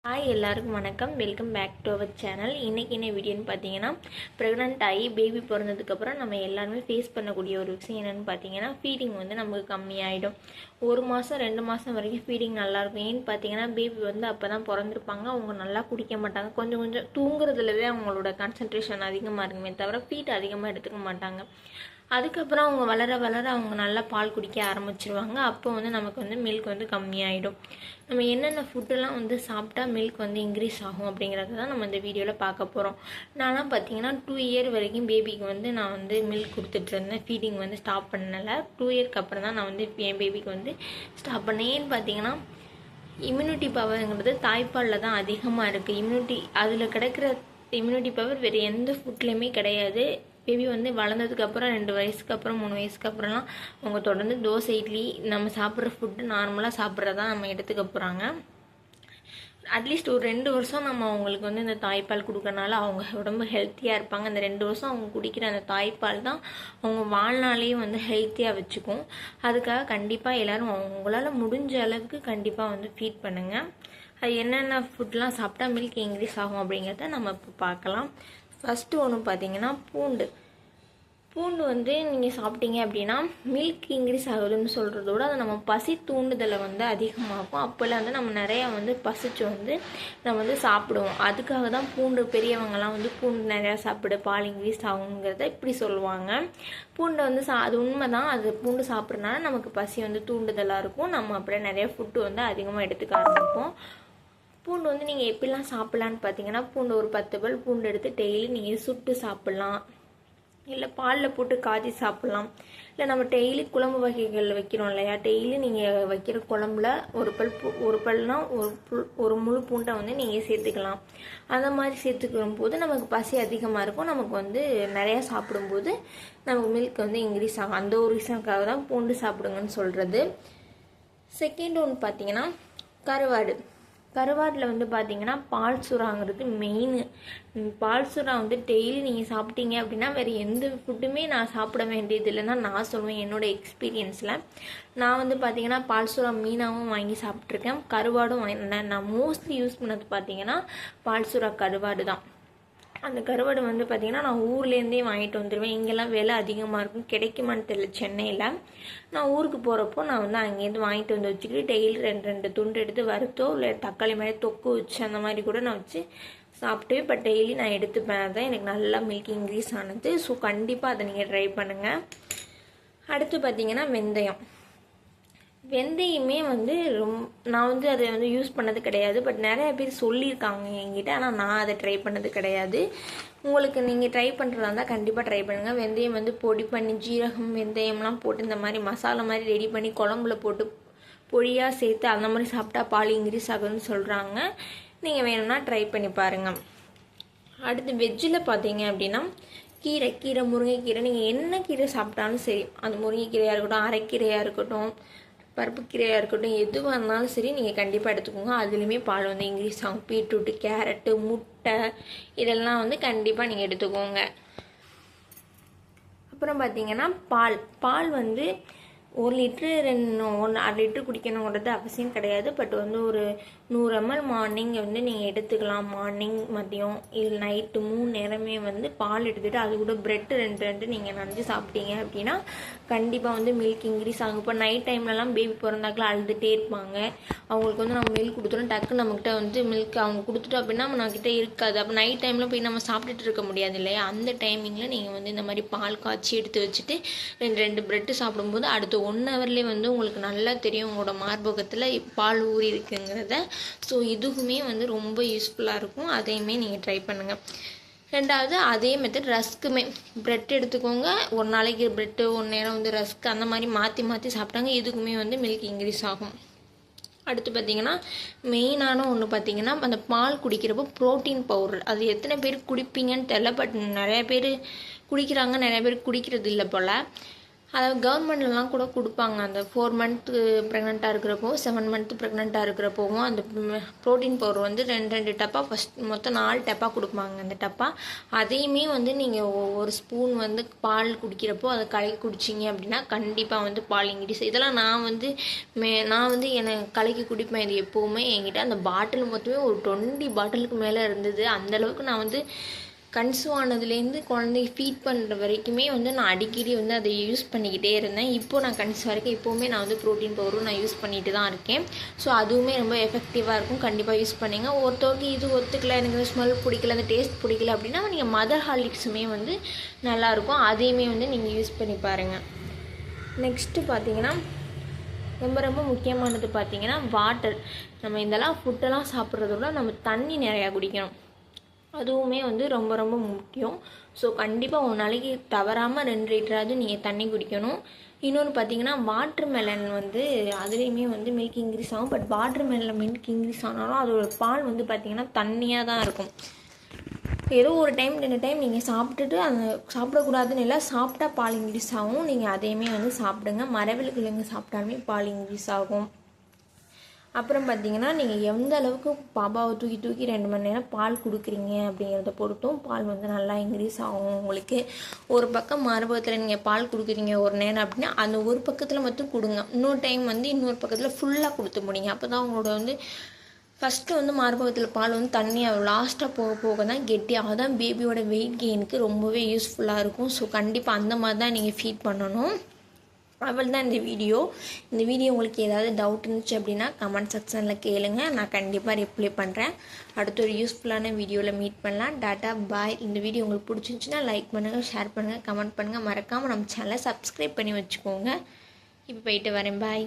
Hi எல்லாருக்கும் வணக்கம். Welcome back to our channel. இன்றைக்கி என்ன வீடியோன்னு பார்த்தீங்கன்னா, ப்ரெக்னென்ட் ஆகி பேபி பிறந்ததுக்கப்புறம் நம்ம எல்லாருமே ஃபேஸ் பண்ணக்கூடிய ஒரு விஷயம் என்னென்னு பார்த்தீங்கன்னா, ஃபீடிங் வந்து நமக்கு கம்மியாயிடும். 1 மாதம் 2 மாதம் வரைக்கும் ஃபீடிங் நல்லாயிருக்கும். ஏன்னு பார்த்தீங்கன்னா, பேபி வந்து அப்போ தான் பிறந்திருப்பாங்க. அவங்க நல்லா குடிக்க மாட்டாங்க. கொஞ்சம் கொஞ்சம் தூங்குறதுலவே அவங்களோட கான்சன்ட்ரேஷன் அதிகமாக இருக்குமே தவிர ஃபீட் அதிகமாக எடுத்துக்க மாட்டாங்க. அதுக்கப்புறம் அவங்க வளர வளர அவங்க நல்லா பால் குடிக்க ஆரம்பிச்சிருவாங்க. அப்போ வந்து நமக்கு வந்து மில்க் வந்து கம்மியாயிடும். நம்ம என்னென்ன ஃபுட்டெல்லாம் வந்து சாப்பிட்டா மில்க் வந்து இன்க்ரீஸ் ஆகும் அப்படிங்கிறத தான் நம்ம இந்த வீடியோவில் பார்க்க போகிறோம். நான்லாம் பார்த்தீங்கன்னா 2 இயர் வரைக்கும் பேபிக்கு வந்து நான் வந்து மில்க் கொடுத்துட்ருந்தேன். ஃபீடிங் வந்து ஸ்டாப் பண்ணலை. 2 இயர்க்கு அப்புறம் தான் நான் வந்து என் பேபிக்கு வந்து ஸ்டாப் பண்ணேன். ஏன்னு பார்த்தீங்கன்னா, இம்யூனிட்டி பவருங்கிறது தாய்ப்பாலில் தான் அதிகமாக இருக்குது. அதில் கிடைக்கிற இம்யூனிட்டி பவர் வேறு எந்த ஃபுட்லேயுமே கிடையாது. பேபி வந்து வளர்ந்ததுக்கப்புறம் 2 வயசுக்கு அப்புறம் 3 வயசுக்கு அப்புறம்லாம் அவங்க தொடர்ந்து தோசை இட்லி நம்ம சாப்பிட்ற ஃபுட்டு நார்மலாக சாப்பிட்றதா நம்ம எடுத்துக்க போகிறாங்க. அட்லீஸ்ட் ஒரு 2 வருஷம் நம்ம அவங்களுக்கு வந்து இந்த தாய்ப்பால் கொடுக்கறனால அவங்க உடம்பு ஹெல்த்தியாக இருப்பாங்க. அந்த 2 வருஷம் அவங்க குடிக்கிற அந்த தாய்ப்பால் தான் அவங்க வாழ்நாளையும் வந்து ஹெல்த்தியாக வச்சுக்கும். அதுக்காக கண்டிப்பாக எல்லோரும் அவங்களால முடிஞ்ச அளவுக்கு கண்டிப்பாக வந்து ஃபீட் பண்ணுங்கள். அது என்னென்ன ஃபுட்லாம் சாப்பிட்டா மில்க் இன்க்ரீஸ் ஆகும் அப்படிங்கிறத நம்ம இப்போ பார்க்கலாம். ஃபஸ்ட்டு ஒன்று பார்த்தீங்கன்னா பூண்டு வந்து நீங்கள் சாப்பிட்டீங்க அப்படின்னா மில்க் இன்க்ரீஸ் ஆகுதுன்னு சொல்கிறத விட அதை நம்ம பசி தூண்டுதலை வந்து அதிகமாகும். அப்போல்லாம் வந்து நம்ம நிறையா வந்து பசிச்சு வந்து நம்ம வந்து சாப்பிடுவோம். அதுக்காக தான் பூண்டு பெரியவங்கலாம் வந்து பூண்டு நிறையா சாப்பிடு பால் இன்க்ரீஸ் ஆகுங்கிறத இப்படி சொல்லுவாங்க. பூண்டை வந்து அது உண்மை தான். அது பூண்டு சாப்பிட்றதுனால நமக்கு பசி வந்து தூண்டுதலாக இருக்கும். நம்ம அப்படியே நிறைய ஃபுட்டு வந்து அதிகமாக எடுத்துக்க ஆரம்பிப்போம். பூண்டு வந்து நீங்கள் எப்படிலாம் சாப்பிட்லான்னு பார்த்தீங்கன்னா, பூண்டு ஒரு 10 பல் பூண்டு எடுத்து டெய்லி நீங்கள் சுட்டு சாப்பிட்லாம், இல்லை பாலில் போட்டு காய்ச்சி சாப்பிட்லாம், இல்லை நம்ம டெய்லி குழம்பு வகைகள் வைக்கிறோம் இல்லையா, டெய்லி நீங்கள் வைக்கிற குழம்புல ஒரு பல்னா ஒரு முழு பூண்டை வந்து நீங்கள் சேர்த்துக்கலாம். அந்த மாதிரி சேர்த்துக்கும் போது நமக்கு பசி அதிகமாக இருக்கும். நமக்கு வந்து நிறையா சாப்பிடும்போது நமக்கு மில்க் வந்து இன்க்ரீஸ் ஆகும். அந்த ஒரு ரீசனுக்காக தான் பூண்டு சாப்பிடுங்கன்னு சொல்கிறது. செகண்ட் ஒன்று பார்த்தீங்கன்னா கருவாடில் வந்து பார்த்தீங்கன்னா பால் சுறாங்கிறது மெயின். பால் சுறா வந்து டெய்லி நீங்கள் சாப்பிட்டீங்க அப்படின்னா வேறு எந்த ஃபுட்டுமே நான் சாப்பிட வேண்டியது இல்லைன்னா நான் சொல்லுவேன். என்னோடய எக்ஸ்பீரியன்ஸில் நான் வந்து பார்த்தீங்கன்னா பால் சுறா மீனாவும் வாங்கி சாப்பிட்ருக்கேன், கருவாடும் வாங்கினேன். நான் மோஸ்ட்லி யூஸ் பண்ணது பார்த்தீங்கன்னா பால் சுறா கருவாடு தான். அந்த கருவாடு வந்து பார்த்திங்கன்னா நான் ஊர்லேருந்தே வாங்கிட்டு வந்துடுவேன். இங்கெல்லாம் விலை அதிகமாக இருக்கும், கிடைக்குமான்னு தெரியல சென்னையில். நான் ஊருக்கு போகிறப்போ நான் வந்து அங்கேருந்து வாங்கிட்டு வந்து வச்சுக்கிட்டு டெய்லி 2 துண்டு எடுத்து வறுத்தோ இல்லை தக்காளி மாதிரி தொக்கு வச்சு அந்த மாதிரி கூட நான் வச்சு சாப்பிட்டு இப்போ டெய்லி நான் எடுத்துப்பேன். அதுதான் எனக்கு நல்லா மில்க் இன்க்ரீஸ் ஆனது. ஸோ கண்டிப்பாக அதை நீங்கள் ட்ரை பண்ணுங்கள். அடுத்து பார்த்திங்கன்னா வெந்தயமே வந்து நான் வந்து அதை வந்து யூஸ் பண்ணது கிடையாது. பட் நிறைய பேர் சொல்லியிருக்காங்க என்கிட்ட. ஆனால் நான் அதை ட்ரை பண்ணது கிடையாது. உங்களுக்கு நீங்கள் ட்ரை பண்ணுறதா இருந்தால் கண்டிப்பாக ட்ரை பண்ணுங்கள். வெந்தயம் வந்து பொடி பண்ணி ஜீரகம் வெந்தயம்லாம் போட்டு இந்த மாதிரி மசாலா மாதிரி ரெடி பண்ணி குழம்புல போட்டு பொடியாக சேர்த்து அந்த மாதிரி சாப்பிட்டா பால் இன்க்ரீஸ் ஆகுதுன்னு சொல்கிறாங்க. நீங்கள் வேணும்னா ட்ரை பண்ணி பாருங்கள். அடுத்து வெஜ்ஜில் பார்த்தீங்க அப்படின்னா கீரை முருங்கைக்கீரை, நீங்கள் என்ன கீரை சாப்பிட்டாலும் சரி, அது முருங்கைக்கீரையாக இருக்கட்டும், அரைக்கீரையாக இருக்கட்டும், பருப்பு கீரையாக இருக்கட்டும், எதுவாக இருந்தாலும் சரி நீங்கள் கண்டிப்பாக எடுத்துக்கோங்க. அதுலேயுமே பால் வந்து இன்க்ரீஸ் ஆகும். பீட்ரூட்டு, கேரட்டு, முட்டை இதெல்லாம் வந்து கண்டிப்பாக நீங்கள் எடுத்துக்கோங்க. அப்புறம் பார்த்தீங்கன்னா பால் வந்து 1 லிட்ரு 1/2 லிட்ரு குடிக்கணுங்கிறது அவசியம் கிடையாது. பட் வந்து ஒரு 100 ml மார்னிங் வந்து நீங்கள் எடுத்துக்கலாம். மார்னிங், மதியம், இல்லை நைட்டு 3 நேரமே வந்து பால் எடுத்துகிட்டு அது கூட ப்ரெட்டு 2 நீங்கள் நனைஞ்சு சாப்பிட்டீங்க அப்படின்னா கண்டிப்பாக வந்து மில்க் இன்க்ரீஸ் ஆகும். இப்போ நைட் டைம்லலாம் பேபி பிறந்தாக்கெலாம் அழுதுகிட்டே இருப்பாங்க. அவங்களுக்கு வந்து நம்ம மில்க் கொடுத்துட்டோம், டக்கு நம்மக்கிட்ட வந்து மில்க் அவங்க கொடுத்துட்டோம் அப்படின்னா நம்மக்கிட்ட இருக்காது. அப்போ நைட் டைமில் போய் நம்ம சாப்பிட்டுட்டு இருக்க முடியாது இல்லையா. அந்த டைமிங்கில் நீங்கள் வந்து இந்த மாதிரி பால் காய்ச்சி எடுத்து வச்சுட்டு 2 ப்ரெட்டு சாப்பிடும்போது அடுத்து 1 ஹவர்லேயே வந்து உங்களுக்கு நல்லா தெரியும் உங்களோட மார்பகத்தில் பால் ஊறி இருக்குங்கிறத. ஸோ இதுவுமே வந்து ரொம்ப யூஸ்ஃபுல்லாக இருக்கும். அதையுமே நீங்கள் ட்ரை பண்ணுங்கள். ரெண்டாவது அதே மெத்தட் ரஸ்க்குமே ப்ரெட் எடுத்துக்கோங்க. ஒரு நாளைக்கு ப்ரெட்டு, 1 நேரம் வந்து ரஸ்க், அந்த மாதிரி மாற்றி சாப்பிட்டாங்க. இதுக்குமே வந்து மில்க் இன்க்ரீஸ் ஆகும். அடுத்து பார்த்திங்கன்னா மெயினான ஒன்று பார்த்திங்கன்னா அந்த பால் குடிக்கிறப்போ ப்ரோட்டீன் பவுடர். அது எத்தனை பேர் குடிப்பீங்கன்னு தெரில. பட் நிறைய பேர் குடிக்கிறாங்க, நிறைய பேர் குடிக்கிறது இல்லை போல். அதாவது கவர்மெண்ட்லலாம் கூட கொடுப்பாங்க. அந்த 4 மந்த்து ப்ரெக்னெண்ட்டாக இருக்கிறப்போ 7 மந்த்து ப்ரெக்னெண்ட்டாக இருக்கிறப்போவும் அந்த ப்ரோட்டீன் பவுடர் வந்து 2 டப்பா மொத்தம் 4 டப்பா கொடுப்பாங்க. அந்த டப்பா அதையுமே வந்து நீங்கள் ஒரு ஸ்பூன் வந்து பால் குடிக்கிறப்போ அதை கலக்கி குடிச்சிங்க அப்படின்னா கண்டிப்பாக வந்து பால் இன்க்ரீஸ். இதெல்லாம் நான் வந்து எனக்கு கலக்கி குடிப்பேன். இது எப்போவுமே என்கிட்ட அந்த பாட்டில் மொத்தமே ஒரு 20 பாட்டிலுக்கு மேலே இருந்தது. அந்தளவுக்கு நான் வந்து கன்சீவ் ஆனதுலேருந்து குழந்தைக்கு ஃபீட் பண்ணுற வரைக்குமே வந்து நான் அடிக்கடி வந்து அதை யூஸ் பண்ணிக்கிட்டே இருந்தேன். இப்போது நான் கன்சீவ் வரைக்கும் இப்போவுமே நான் வந்து ப்ரோட்டீன் பவுடரும் நான் யூஸ் பண்ணிட்டு தான் இருக்கேன். ஸோ அதுவுமே ரொம்ப எஃபெக்டிவாக இருக்கும். கண்டிப்பாக யூஸ் பண்ணுங்க. ஒருத்தவருக்கு இது ஒத்துக்கல, எனக்கு ஸ்மெல் பிடிக்கல, அந்த டேஸ்ட் பிடிக்கல அப்படின்னா நீங்கள் மதர் ஹார்லிக்ஸுமே வந்து நல்லாயிருக்கும். அதையுமே வந்து நீங்கள் யூஸ் பண்ணி பாருங்கள். நெக்ஸ்ட்டு பார்த்தீங்கன்னா ரொம்ப முக்கியமானது பார்த்தீங்கன்னா வாட்டர். நம்ம இதெல்லாம் ஃபுட்டெல்லாம் சாப்பிட்றத விட நம்ம தண்ணி நிறையா குடிக்கணும். அதுவுமே வந்து ரொம்ப முக்கியம். ஸோ கண்டிப்பாக ஒரு நாளைக்கு தவறாமல் 2 லிட்டராவது நீங்கள் தண்ணி குடிக்கணும். இன்னொன்று பார்த்தீங்கன்னா வாட்டர் மெலன் வந்து அதுலேயுமே வந்து மில்க் இன்க்ரீஸ் ஆகும். பட் வாட்டர் மெலனில் மில்க் இன்க்ரீஸ் ஆனாலும் அதோட பால் வந்து பார்த்திங்கன்னா தண்ணியாக தான் இருக்கும். ஏதோ ஒரு டைம் 2 டைம் நீங்கள் சாப்பிட்டுட்டு அந்த சாப்பிடக்கூடாதுன்னு இல்லை, சாப்பிட்டா பால் இன்க்ரீஸ் ஆகும். நீங்கள் அதையுமே வந்து சாப்பிடுங்க. மரவள்ளிக்கிழங்கு சாப்பிட்டாலுமே பால் இன்க்ரீஸ் ஆகும். அப்புறம் பார்த்திங்கன்னா நீங்கள் எந்த அளவுக்கு பாப்பாவை தூக்கி 2 மணி நேரம் பால் கொடுக்குறீங்க அப்படிங்கிறத பொறுத்தும் பால் வந்து நல்லா இன்க்ரீஸ் ஆகும் உங்களுக்கு. ஒரு பக்கம் மார்பகத்தில் நீங்கள் பால் கொடுக்குறீங்க ஒரு நேரம் அப்படின்னா அந்த ஒரு பக்கத்தில் மட்டும் கொடுங்க. இன்னொரு டைம் வந்து இன்னொரு பக்கத்தில் ஃபுல்லாக கொடுத்து முடிங்க. அப்போ தான் உங்களோட வந்து ஃபஸ்ட்டு வந்து மார்பகத்தில் பால் வந்து தண்ணியாக லாஸ்ட்டாக போக தான் கெட்டியாக தான் பேபியோட வெயிட் கெயினுக்கு ரொம்பவே யூஸ்ஃபுல்லாக இருக்கும். ஸோ கண்டிப்பாக அந்த மாதிரி தான் நீங்கள் ஃபீட் பண்ணணும். அவள் தான் இந்த வீடியோ உங்களுக்கு ஏதாவது டவுட் இருந்துச்சு அப்படின்னா கமெண்ட் செக்ஷனில் கேளுங்க. நான் கண்டிப்பாக ரிப்ளை பண்ணுறேன். அடுத்த ஒரு யூஸ்ஃபுல்லான வீடியோவில் மீட் பண்ணலாம். டாட்டா பாய். இந்த வீடியோ உங்களுக்கு பிடிச்சிருந்துச்சுன்னா லைக் பண்ணுங்கள், ஷேர் பண்ணுங்கள், கமெண்ட் பண்ணுங்கள். மறக்காமல் நம்ம சேனலை சப்ஸ்கிரைப் பண்ணி வச்சுக்கோங்க. இப்போ போயிட்டு வரேன். பாய்.